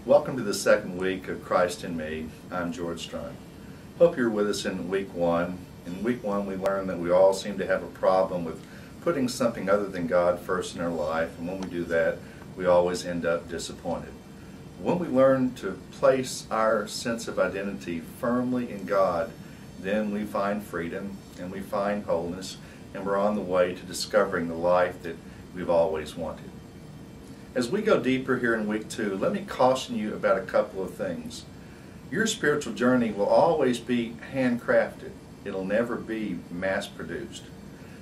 Welcome to the second week of Christ in Me. I'm George Strunk. Hope you're with us in week one. In week one we learned that we all seem to have a problem with putting something other than God first in our life, and when we do that we always end up disappointed. When we learn to place our sense of identity firmly in God, then we find freedom and we find wholeness, and we're on the way to discovering the life that we've always wanted. As we go deeper here in week two, let me caution you about a couple of things. Your spiritual journey will always be handcrafted. It'll never be mass-produced.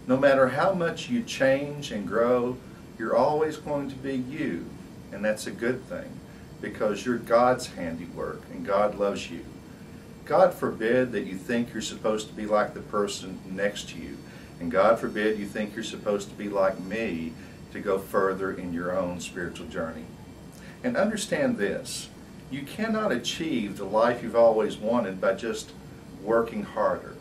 No matter how much you change and grow, you're always going to be you, and that's a good thing, because you're God's handiwork and God loves you. God forbid that you think you're supposed to be like the person next to you, and God forbid you think you're supposed to be like me to go further in your own spiritual journey. And understand this, you cannot achieve the life you've always wanted by just working harder.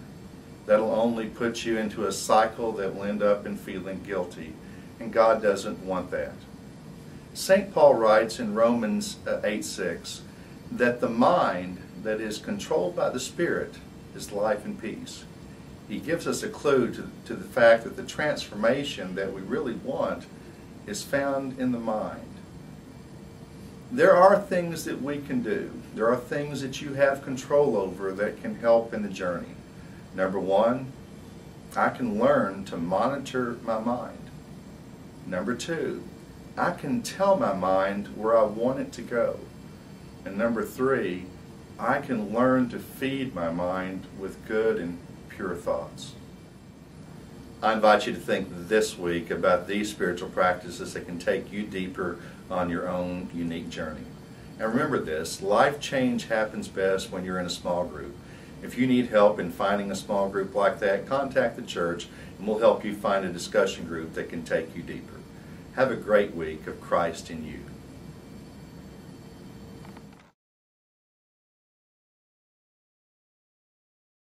That'll only put you into a cycle that will end up in feeling guilty, and God doesn't want that. St. Paul writes in Romans 8:6 that the mind that is controlled by the Spirit is life and peace. He gives us a clue to the fact that the transformation that we really want is found in the mind. There are things that we can do. There are things that you have control over that can help in the journey. Number one, I can learn to monitor my mind. Number two, I can tell my mind where I want it to go. And number three, I can learn to feed my mind with good and pure thoughts. I invite you to think this week about these spiritual practices that can take you deeper on your own unique journey. And remember this, life change happens best when you're in a small group. If you need help in finding a small group like that, contact the church and we'll help you find a discussion group that can take you deeper. Have a great week of Christ in you.